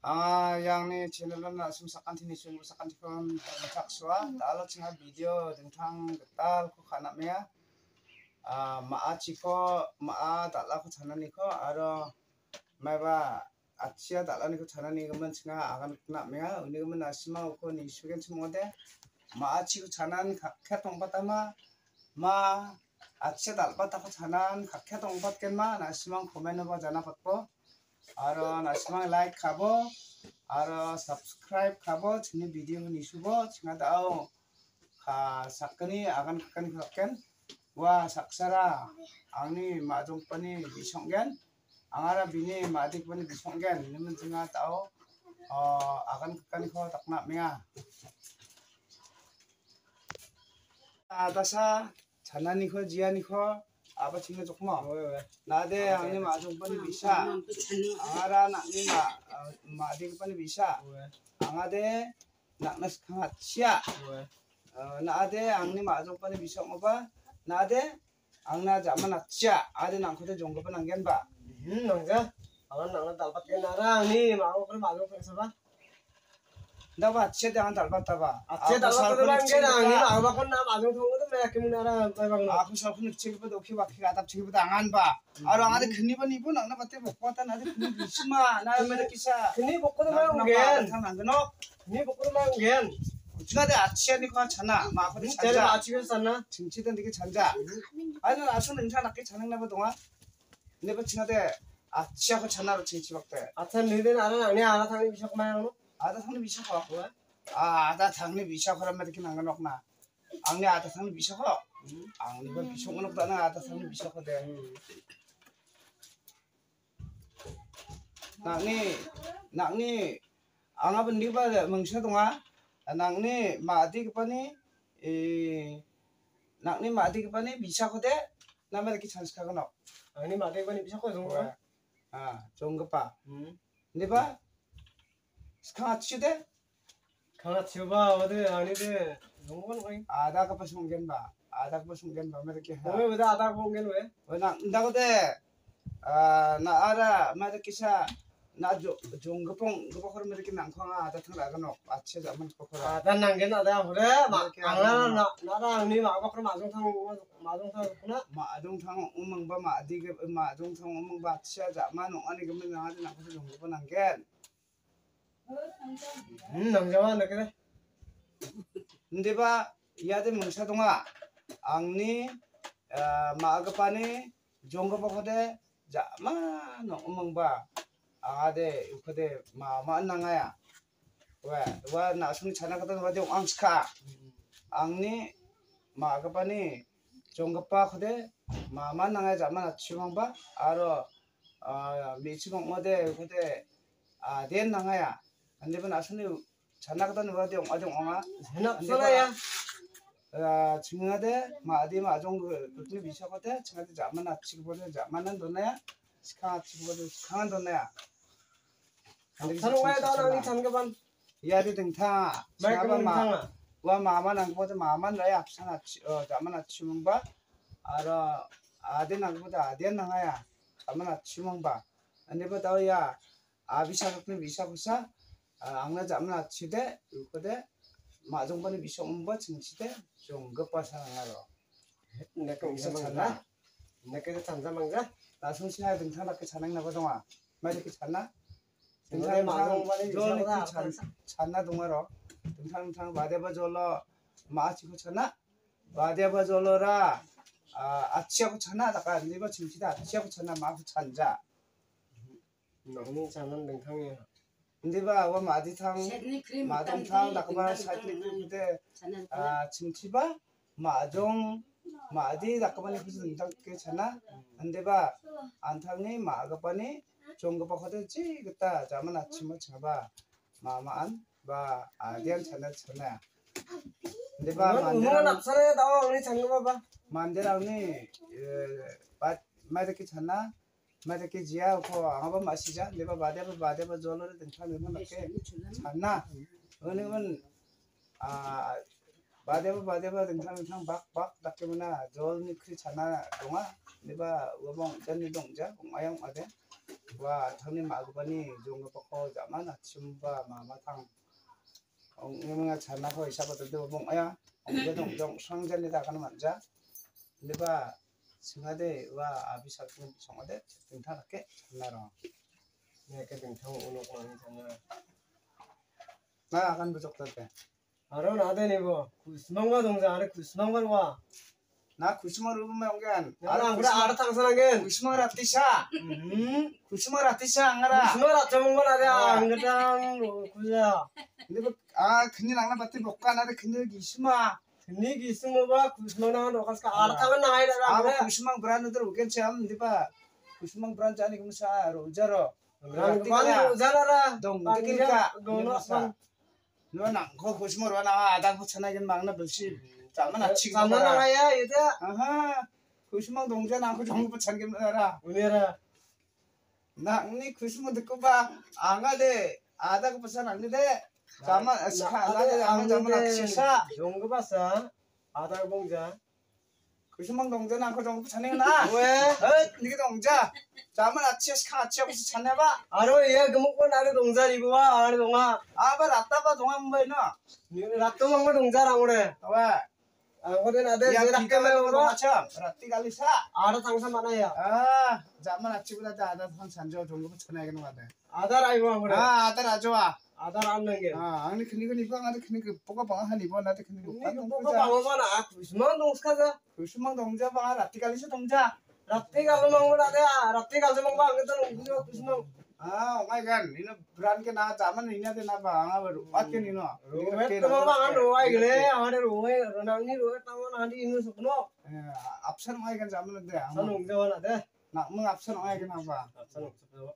yang ni channel na sumsakan tini sumsakan tikon tak sua talo chinga video tentang getal ko kana mea maa chiko maa tala ko chana niko aro maba achia tala niko chana ni gaman chinga agan kana mea uni gaman asima ko ni sugen chimode maa chiko chanan kakhe tongpatama ma achia dalpata ko chanan kakhe tongpatkenma nasimang komen ba jana patpo aro nasimang like kabo aro subscribe kabo chini video ni subo chinga dao ka sakani agan kakan kaken wa saksara angni majong pani bisonggen angara bini madik pani bisonggen nimen chinga dao agan kakan ko takna menga adasa janani ko jiani ko apa chinga jokmo nade angni majong pani bisa angara nakni madik pani bisa angade naknas khangat sia nade angni majong pani bisa ngoba nade angna zaman sia ade nangkote jonggopa nanggen ba nangja awan nangna dalpat kenara ni mau kan majong pesaba Dapat sia jangan dalpat ba अच्छे dalpat तो नंगे नंगे mau bakon na majong thong to me kemunara bang aku salpun chigba dokhi bakhi atap chigba angan ba aro angade khni ba nibu nangna batte bokota nade khni bisma na mere kisa khni bokko ma ungen thang nangno khni bokko ma ungen 중간에 아치아니 거 하잖아 마거리 제일 잔자 아치면 쌌나 등치던 되게 잔자 아니 아sun 능사 낫게 자능 나버 동안 근데 그 중간에 아치아고 잔나로 등치 박대 अच्छा निदेन आना आने आना थांनि बिसक मायानो 아다 상리 미셔거 아다 상리 미셔거란 말 이렇게 난건 없나 앙리 아다 상리 미셔거 앙리 그 미셔거는 없다나 아다 상리 미셔거 돼 낙니 앙아번 리바 멍셔 동안 nakni madi kepani nakni madi kepani bisa kode nama lagi chance kagono ini mate bani bisa ko jong jonggepa ini ba sekarang acude kana chiba wade ani de jonggon koi ada kapa sunggen ba mereka 왜 왜다 아다 공겐 왜 nak ndakode na ara mereka kisah na jonggepong gepokor mereka nangkonga ada tang lagono acia zaman pokor dan nanggen ada hore angana nara ni ma bakro majong thang kuna 마동 탕 우멍 바 마디게 마동 탕 우멍 바 치아 자만 옹아니 그러면 나한테 나가서 용거 난게 남자만 그래 근데 봐 이아들 멍사동아 앙니 마가파니 종거 보고데 자만 우멍 바 아데 그데 마만 나가야 왜 나중에 자나가던 와데 앙스카 앙니 마가파니 종급바 그대 마만 나가야 자만 아치망 바 아로 미치방 어데 그대 된 나가야 안데번 아선이 자나가던 와데 아종 엉아 해납서라야 증하데 마디 마종 그때 미셔거데 증하데 자만 아치고데 자만은 돈나야 스카 아치고데 스카한 돈나야 사는 거야 나랑 잠깐만 이야기 등타 말까만 wa mama nang boda mama raya apsana jamana chimungba aro ade nang boda ade nangaya jamana chimungba ane boda ya abisa kapne bisa kusa angna jamana chide ukode majongbani bisa umba chingchide jonggepa sanangaro 내가 bisa 만나 내가 잠자 망자 나송시나 등산학교 잔행 나거동아 말이렇게 잤나 등산 majongbani bisa 잔나 동아로 등탕 마대바 졸러 마치고 쳤나 마대바 졸러라 아치하고 쳤나 다가 리버 침치다 아치하고 쳤나 마고 찬자 너무 자는 등탕이야 근데바 와 마디탕 마동탕 다가바 사이클 그때 침치바 마종 마디 다가바니 무슨 등탕게 쳤나 근데바 안탕니 마가바니 종거바 거든지 그따 자만 아침을 잡아 마마안 ba adian chana chana de ba mandera apsare daw ani changa baba mandera ni ba madaki chana madaki jia ko aba masija de ba bade ba jolore den chana na ke chana onemen bade ba den chana bak dakke mana jol ni khri chana donga de ba wabong janni dongja ayang ade wa thangni magubani jongo poko zaman achimba mama thang ongmenga chana ko hisaba de bong aya ongge dong jong sangjani da kan manja liba singade wa abisa kun songade tingtharake naro 내게 등탕 오놓고 많이 잖아. na akan besok tete 알아 나대니 뭐 구스망과 동자 안에 구스망만 와. na kusuma rumah onggan 나랑 그래 알아 탕선하게. kusuma ratisa kusuma ratisa angara 구스망 라정만 아래 안그당 구자. liba kini nangna batti bokka na de kini gisuma 분위기 있으면 봐 구스망 나는 오가서 알아 탕은 나이라 aba 그래. kusuma brand udah ugen cham liba kusuma brand jani kumsa rojaro 그냥 방 잘하라. dong 방이야. tikilka 너나 방. no nang ko kusuma ro na ada ko chanagen mangna belsi zaman achig 잠만 나가야 얘들. aha kusuma dongja na ko jong bu changen ra 오늘아. na ni kusuma 듣고 봐 angade ada ko pesan angde zaman ada ang zaman achisa 좋은 거 봤어. 아달 봉자. kusuma dongja na ko jong bu changen na 왜? 니게 동자 자만 아치야 아치하고서 찾나봐 아로 얘 그먹고 나를 동자 입고 와. 아래 동아. 아바 라따바 동안 뭐이노 니는 라또 먹고 동자랑 그래. 왜 아무래 나대 야 락게 기가 막히고 먹어. 동아참 라띠 갈리사 알아 당사 많아야. 아 자만 아치보다 아다 한 산저 종고 쳐내야겠는 거 같아 아달 아이고 아무래. 아 아들 아좋아 아달 안는 게. 아 아니 그니까 니가 나도 그니까 뽀가 방아 한 이번 나도 그니까 뭐가 방어가나 아 구스만 동스카자. 구수망 동자 방아 라띠 갈리사 동자 라떼 갈로 먹고 나대야. 라떼 갈로 먹고 안 그랬다는 구스만. 아 오마이갓 니는 브란게 나 자만 니나데 나 방아 버루 맞게 니노 로에 또 먹고 안 로아이 그래. 아래 로에 로나니 로에 땅은 한디 있는 속노. 앞선 오마이갓 자만인데 산 웅자와 나대. 나มึง앞선 오마이갓 나봐 산 웅자.